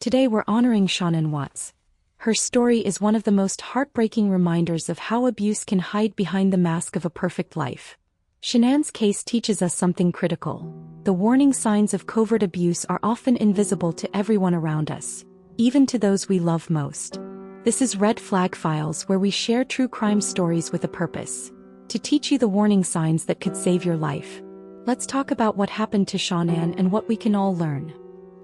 Today we're honoring Shanann Watts. Her story is one of the most heartbreaking reminders of how abuse can hide behind the mask of a perfect life. Shanann's case teaches us something critical. The warning signs of covert abuse are often invisible to everyone around us, even to those we love most. This is Red Flag Files, where we share true crime stories with a purpose, to teach you the warning signs that could save your life. Let's talk about what happened to Shanann and what we can all learn.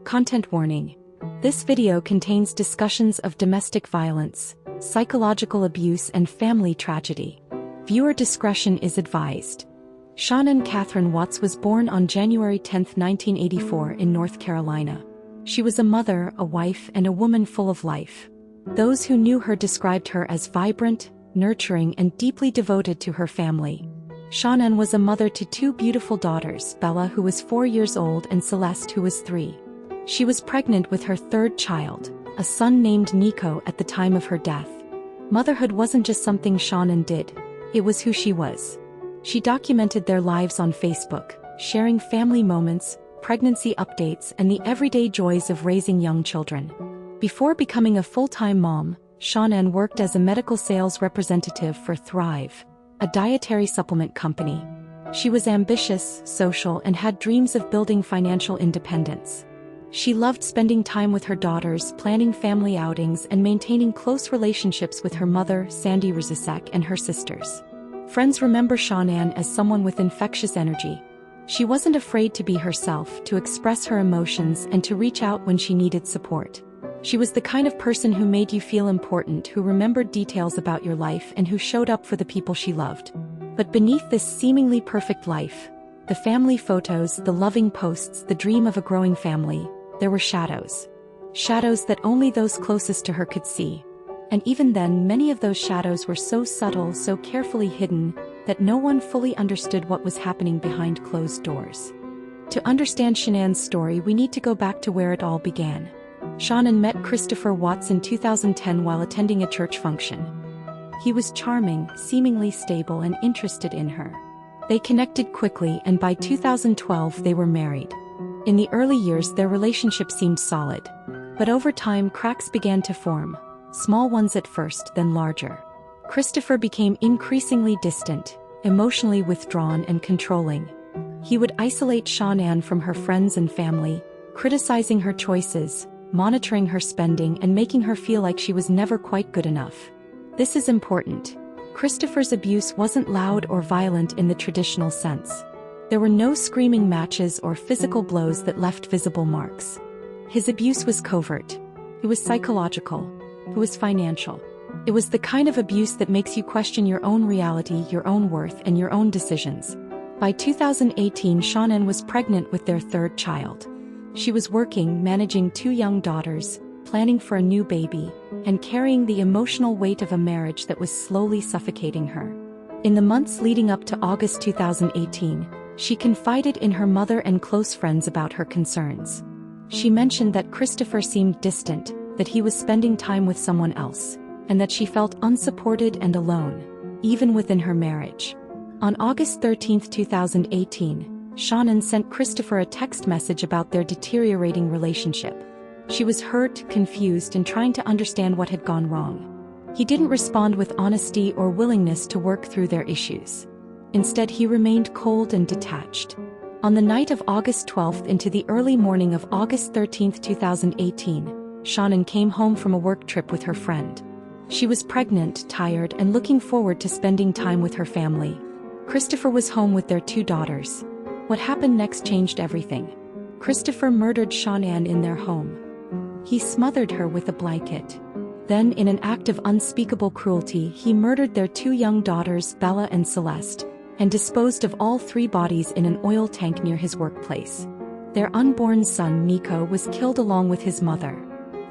Content warning. This video contains discussions of domestic violence, psychological abuse and family tragedy. Viewer discretion is advised. Shanann Catherine Watts was born on January 10, 1984 in North Carolina. She was a mother, a wife, and a woman full of life. Those who knew her described her as vibrant, nurturing, and deeply devoted to her family. Shanann was a mother to two beautiful daughters, Bella, who was 4 years old, and Celeste, who was 3. She was pregnant with her third child, a son named Nico, at the time of her death. Motherhood wasn't just something Shanann did, it was who she was. She documented their lives on Facebook, sharing family moments, pregnancy updates, and the everyday joys of raising young children. Before becoming a full-time mom, Shanann worked as a medical sales representative for Thrive, a dietary supplement company. She was ambitious, social, and had dreams of building financial independence. She loved spending time with her daughters, planning family outings, and maintaining close relationships with her mother, Sandy Rizasek, and her sisters. Friends remember Shanann as someone with infectious energy. She wasn't afraid to be herself, to express her emotions, and to reach out when she needed support. She was the kind of person who made you feel important, who remembered details about your life, and who showed up for the people she loved. But beneath this seemingly perfect life, the family photos, the loving posts, the dream of a growing family, there were shadows. Shadows that only those closest to her could see. And even then, many of those shadows were so subtle, so carefully hidden, that no one fully understood what was happening behind closed doors. To understand Shanann's story, we need to go back to where it all began. Shanann met Christopher Watts in 2010 while attending a church function. He was charming, seemingly stable, and interested in her. They connected quickly, and by 2012 they were married. In the early years, their relationship seemed solid. But over time, cracks began to form. Small ones at first, then larger. Christopher became increasingly distant, emotionally withdrawn and controlling. He would isolate Shanann from her friends and family, criticizing her choices, monitoring her spending, and making her feel like she was never quite good enough. This is important. Christopher's abuse wasn't loud or violent in the traditional sense. There were no screaming matches or physical blows that left visible marks. His abuse was covert. It was psychological. It was financial. It was the kind of abuse that makes you question your own reality, your own worth, and your own decisions. By 2018, Shanann was pregnant with their third child. She was working, managing 2 young daughters, planning for a new baby, and carrying the emotional weight of a marriage that was slowly suffocating her. In the months leading up to August 2018, she confided in her mother and close friends about her concerns. She mentioned that Christopher seemed distant, that he was spending time with someone else, and that she felt unsupported and alone, even within her marriage. On August 13, 2018, Shanann sent Christopher a text message about their deteriorating relationship. She was hurt, confused, and trying to understand what had gone wrong. He didn't respond with honesty or willingness to work through their issues. Instead, he remained cold and detached. On the night of August 12 into the early morning of August 13, 2018, Shanann came home from a work trip with her friend. She was pregnant, tired, and looking forward to spending time with her family. Christopher was home with their 2 daughters. What happened next changed everything. Christopher murdered Shanann in their home. He smothered her with a blanket. Then, in an act of unspeakable cruelty, he murdered their 2 young daughters, Bella and Celeste, and disposed of all 3 bodies in an oil tank near his workplace. Their unborn son, Nico, was killed along with his mother.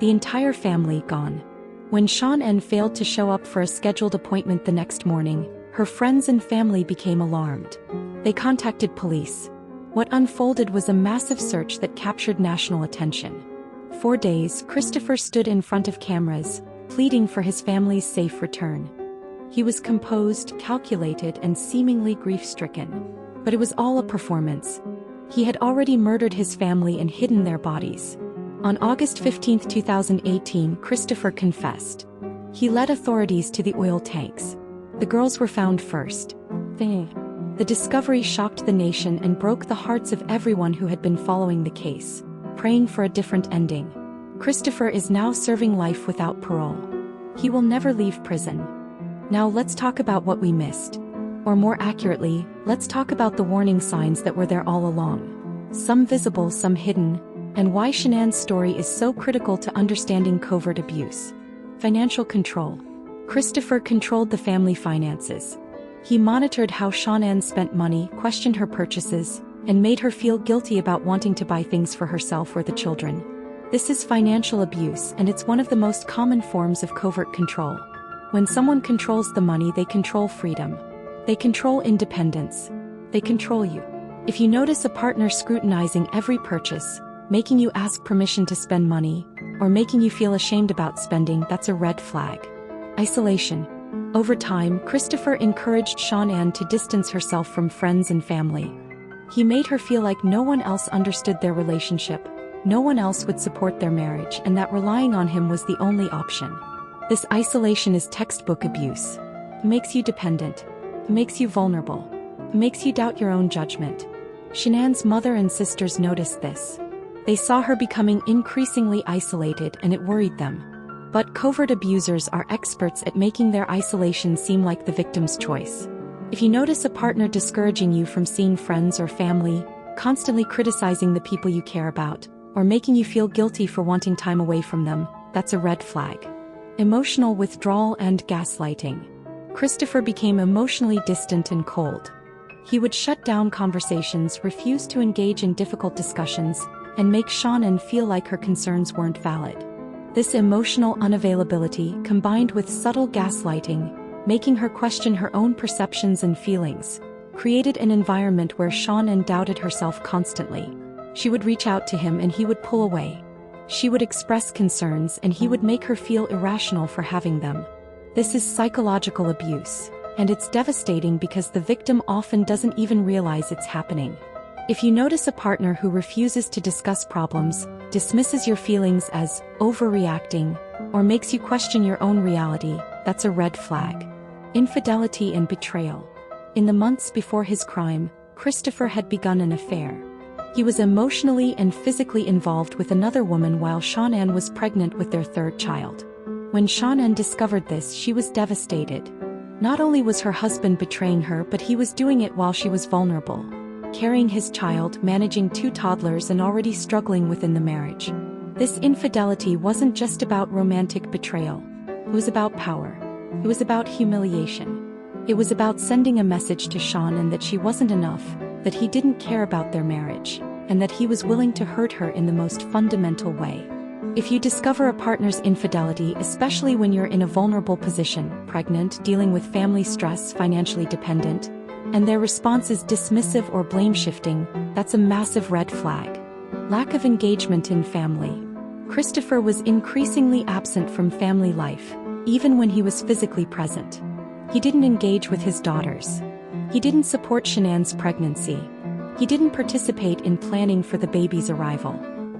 The entire family gone. When Shanann failed to show up for a scheduled appointment the next morning, her friends and family became alarmed. They contacted police. What unfolded was a massive search that captured national attention. For days, Christopher stood in front of cameras, pleading for his family's safe return. He was composed, calculated, and seemingly grief-stricken. But it was all a performance. He had already murdered his family and hidden their bodies. On August 15, 2018, Christopher confessed. He led authorities to the oil tanks. The girls were found first. The discovery shocked the nation and broke the hearts of everyone who had been following the case, praying for a different ending. Christopher is now serving life without parole. He will never leave prison. Now let's talk about what we missed. Or more accurately, let's talk about the warning signs that were there all along. Some visible, some hidden, and why Shanann's story is so critical to understanding covert abuse. Financial control. Christopher controlled the family finances. He monitored how Shanann spent money, questioned her purchases, and made her feel guilty about wanting to buy things for herself or the children. This is financial abuse, and it's one of the most common forms of covert control. When someone controls the money, they control freedom. They control independence. They control you. If you notice a partner scrutinizing every purchase, making you ask permission to spend money, or making you feel ashamed about spending, that's a red flag. Isolation. Over time, Christopher encouraged Shanann to distance herself from friends and family. He made her feel like no one else understood their relationship, no one else would support their marriage, and that relying on him was the only option. This isolation is textbook abuse. It makes you dependent. It makes you vulnerable. It makes you doubt your own judgment. Shanann's mother and sisters noticed this. They saw her becoming increasingly isolated, and it worried them. But covert abusers are experts at making their isolation seem like the victim's choice. If you notice a partner discouraging you from seeing friends or family, constantly criticizing the people you care about, or making you feel guilty for wanting time away from them, that's a red flag. Emotional withdrawal and gaslighting. Christopher became emotionally distant and cold. He would shut down conversations, refuse to engage in difficult discussions, and make Shanann feel like her concerns weren't valid. This emotional unavailability, combined with subtle gaslighting, making her question her own perceptions and feelings, created an environment where Shanann doubted herself constantly. She would reach out to him and he would pull away. She would express concerns and he would make her feel irrational for having them. This is psychological abuse, and it's devastating because the victim often doesn't even realize it's happening. If you notice a partner who refuses to discuss problems, dismisses your feelings as overreacting, or makes you question your own reality, that's a red flag. Infidelity and betrayal. In the months before his crime, Christopher had begun an affair. He was emotionally and physically involved with another woman while Shanann was pregnant with their third child. When Shanann discovered this, she was devastated. Not only was her husband betraying her, but he was doing it while she was vulnerable, carrying his child, managing 2 toddlers, and already struggling within the marriage. This infidelity wasn't just about romantic betrayal. It was about power. It was about humiliation. It was about sending a message to Shanann that she wasn't enough, that he didn't care about their marriage, and that he was willing to hurt her in the most fundamental way. If you discover a partner's infidelity, especially when you're in a vulnerable position, pregnant, dealing with family stress, financially dependent, and their response is dismissive or blame-shifting, that's a massive red flag. Lack of engagement in family. Christopher was increasingly absent from family life, even when he was physically present. He didn't engage with his daughters. He didn't support Shanann's pregnancy. He didn't participate in planning for the baby's arrival.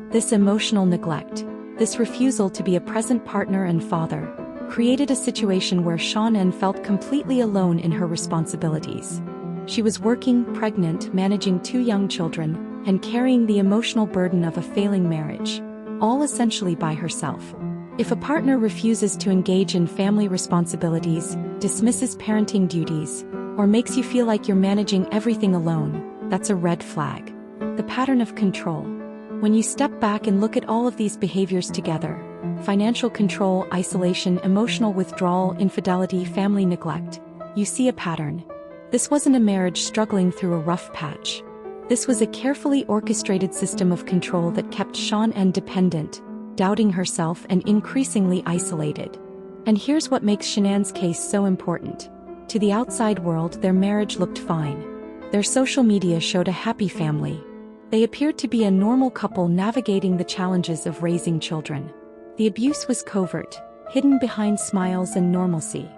This emotional neglect, this refusal to be a present partner and father, created a situation where Shanann felt completely alone in her responsibilities. She was working, pregnant, managing 2 young children, and carrying the emotional burden of a failing marriage, all essentially by herself. If a partner refuses to engage in family responsibilities, dismisses parenting duties, or makes you feel like you're managing everything alone, that's a red flag. The pattern of control. When you step back and look at all of these behaviors together, financial control, isolation, emotional withdrawal, infidelity, family neglect, you see a pattern. This wasn't a marriage struggling through a rough patch. This was a carefully orchestrated system of control that kept Shanann dependent, doubting herself, and increasingly isolated. And here's what makes Shanann's case so important. To the outside world, their marriage looked fine. Their social media showed a happy family. They appeared to be a normal couple navigating the challenges of raising children. The abuse was covert, hidden behind smiles and normalcy.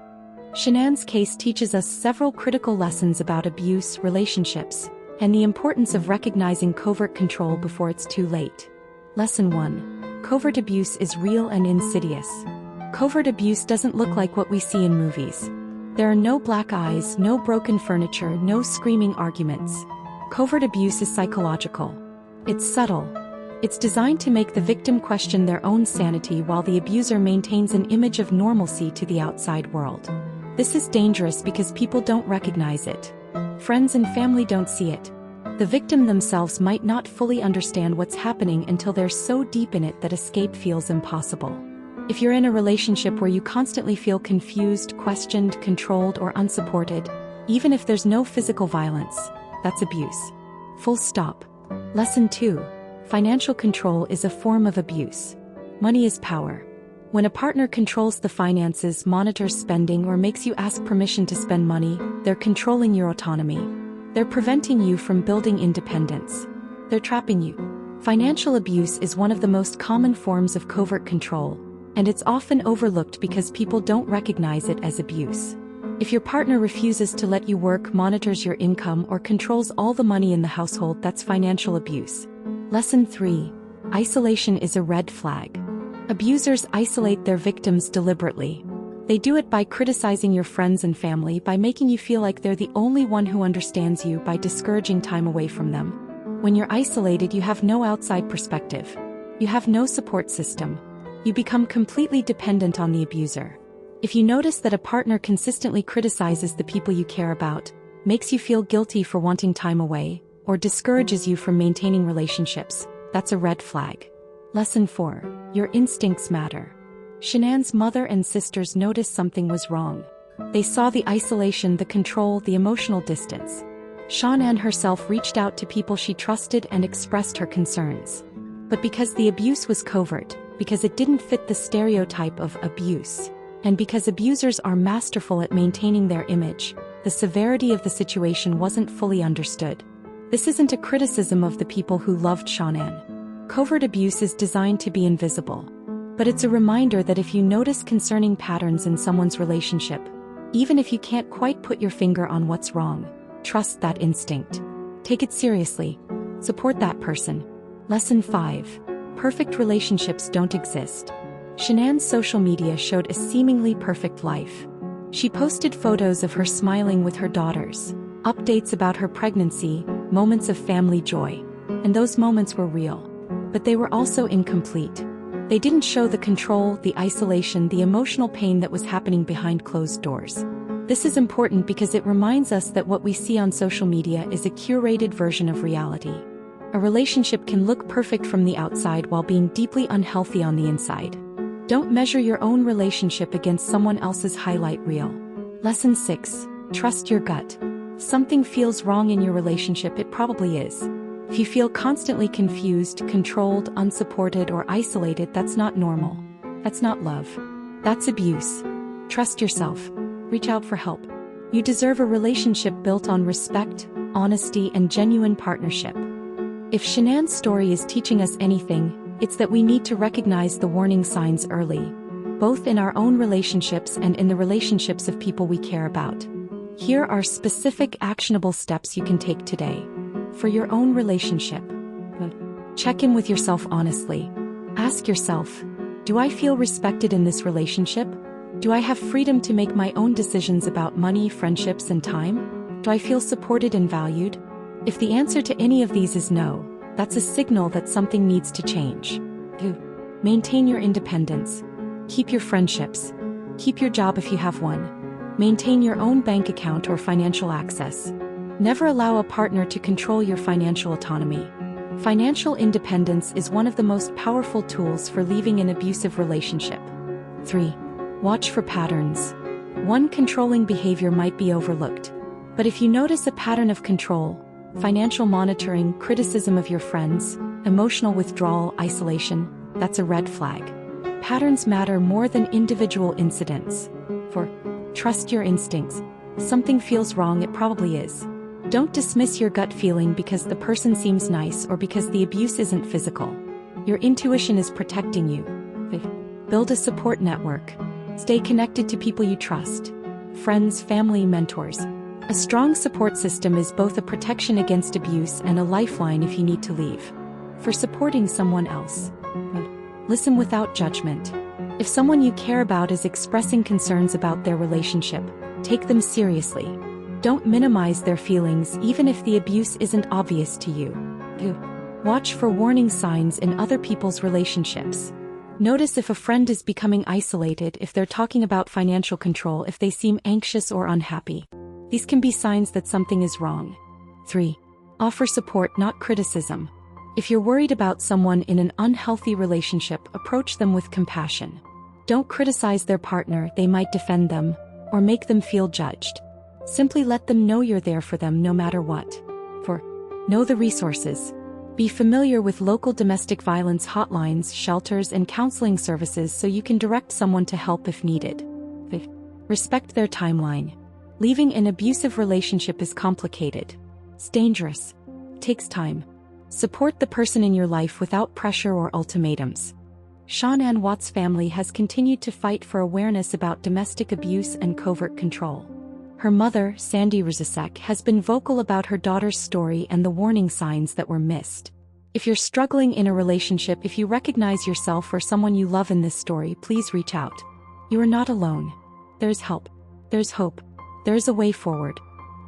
Shanann's case teaches us several critical lessons about abuse, relationships, and the importance of recognizing covert control before it's too late. Lesson 1. Covert abuse is real and insidious. Covert abuse doesn't look like what we see in movies. There are no black eyes, no broken furniture, no screaming arguments. Covert abuse is psychological. It's subtle. It's designed to make the victim question their own sanity while the abuser maintains an image of normalcy to the outside world. This is dangerous because people don't recognize it. Friends and family don't see it. The victim themselves might not fully understand what's happening until they're so deep in it that escape feels impossible. If you're in a relationship where you constantly feel confused, questioned, controlled, or unsupported, even if there's no physical violence, that's abuse. Full stop. Lesson 2. Financial control is a form of abuse. Money is power. When a partner controls the finances, monitors spending, or makes you ask permission to spend money, they're controlling your autonomy. They're preventing you from building independence. They're trapping you. Financial abuse is one of the most common forms of covert control, and it's often overlooked because people don't recognize it as abuse. If your partner refuses to let you work, monitors your income, or controls all the money in the household, that's financial abuse. Lesson 3. Isolation is a red flag. Abusers isolate their victims deliberately. They do it by criticizing your friends and family, by making you feel like they're the only one who understands you, by discouraging time away from them. When you're isolated, you have no outside perspective. You have no support system. You become completely dependent on the abuser. If you notice that a partner consistently criticizes the people you care about, makes you feel guilty for wanting time away, or discourages you from maintaining relationships, that's a red flag. Lesson 4. Your instincts matter. Shanann's mother and sisters noticed something was wrong. They saw the isolation, the control, the emotional distance. Shanann herself reached out to people she trusted and expressed her concerns. But because the abuse was covert, because it didn't fit the stereotype of abuse, and because abusers are masterful at maintaining their image, the severity of the situation wasn't fully understood. This isn't a criticism of the people who loved Shanann. Covert abuse is designed to be invisible. But it's a reminder that if you notice concerning patterns in someone's relationship, even if you can't quite put your finger on what's wrong, trust that instinct. Take it seriously. Support that person. Lesson 5. Perfect relationships don't exist. Shanann's social media showed a seemingly perfect life. She posted photos of her smiling with her daughters, updates about her pregnancy, moments of family joy. And those moments were real. But they were also incomplete. They didn't show the control, the isolation, the emotional pain that was happening behind closed doors. This is important because it reminds us that what we see on social media is a curated version of reality. A relationship can look perfect from the outside while being deeply unhealthy on the inside. Don't measure your own relationship against someone else's highlight reel. Lesson 6. Trust your gut. Something feels wrong in your relationship, it probably is. If you feel constantly confused, controlled, unsupported, or isolated, that's not normal. That's not love. That's abuse. Trust yourself. Reach out for help. You deserve a relationship built on respect, honesty, and genuine partnership. If Shanann's story is teaching us anything, it's that we need to recognize the warning signs early, both in our own relationships and in the relationships of people we care about. Here are specific actionable steps you can take today. For your own relationship, check in with yourself honestly. Ask yourself, do I feel respected in this relationship? Do I have freedom to make my own decisions about money, friendships, and time? Do I feel supported and valued? If the answer to any of these is no, that's a signal that something needs to change. 2. Maintain your independence. Keep your friendships. Keep your job if you have one. Maintain your own bank account or financial access. Never allow a partner to control your financial autonomy. Financial independence is one of the most powerful tools for leaving an abusive relationship. 3. Watch for patterns. One controlling behavior might be overlooked. But if you notice a pattern of control, financial monitoring, criticism of your friends, emotional withdrawal, isolation, that's a red flag. Patterns matter more than individual incidents. 4. Trust your instincts. Something feels wrong, it probably is. Don't dismiss your gut feeling because the person seems nice or because the abuse isn't physical. Your intuition is protecting you. 5. Build a support network. Stay connected to people you trust. Friends, family, mentors. A strong support system is both a protection against abuse and a lifeline if you need to leave. For supporting someone else. Listen without judgment. If someone you care about is expressing concerns about their relationship, take them seriously. Don't minimize their feelings even if the abuse isn't obvious to you. 2. Watch for warning signs in other people's relationships. Notice if a friend is becoming isolated, if they're talking about financial control, if they seem anxious or unhappy. These can be signs that something is wrong. 3. Offer support, not criticism. If you're worried about someone in an unhealthy relationship, approach them with compassion. Don't criticize their partner, they might defend them, or make them feel judged. Simply let them know you're there for them no matter what. 4. Know the resources. Be familiar with local domestic violence hotlines, shelters, and counseling services so you can direct someone to help if needed. 5. Respect their timeline. Leaving an abusive relationship is complicated. It's dangerous. It takes time. Support the person in your life without pressure or ultimatums. Shanann Watts' family has continued to fight for awareness about domestic abuse and covert control. Her mother, Sandy Rzasek, has been vocal about her daughter's story and the warning signs that were missed. If you're struggling in a relationship, if you recognize yourself or someone you love in this story, please reach out. You are not alone. There's help. There's hope. There's a way forward.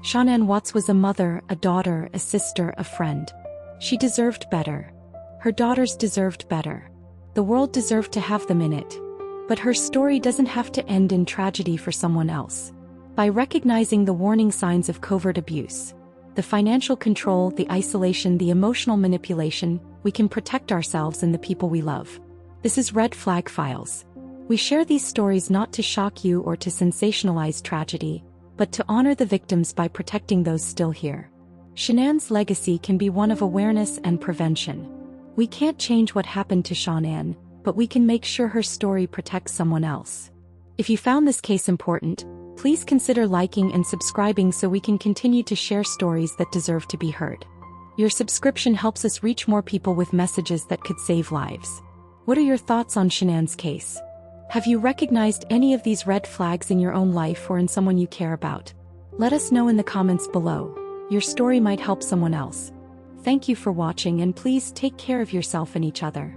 Shanann Watts was a mother, a daughter, a sister, a friend. She deserved better. Her daughters deserved better. The world deserved to have them in it. But her story doesn't have to end in tragedy for someone else. By recognizing the warning signs of covert abuse, the financial control, the isolation, the emotional manipulation, we can protect ourselves and the people we love. This is Red Flag Files. We share these stories not to shock you or to sensationalize tragedy, but to honor the victims by protecting those still here. Shanann's legacy can be one of awareness and prevention. We can't change what happened to Shanann, but we can make sure her story protects someone else. If you found this case important, please consider liking and subscribing so we can continue to share stories that deserve to be heard. Your subscription helps us reach more people with messages that could save lives. What are your thoughts on Shanann's case? Have you recognized any of these red flags in your own life or in someone you care about? Let us know in the comments below. Your story might help someone else. Thank you for watching, and please take care of yourself and each other.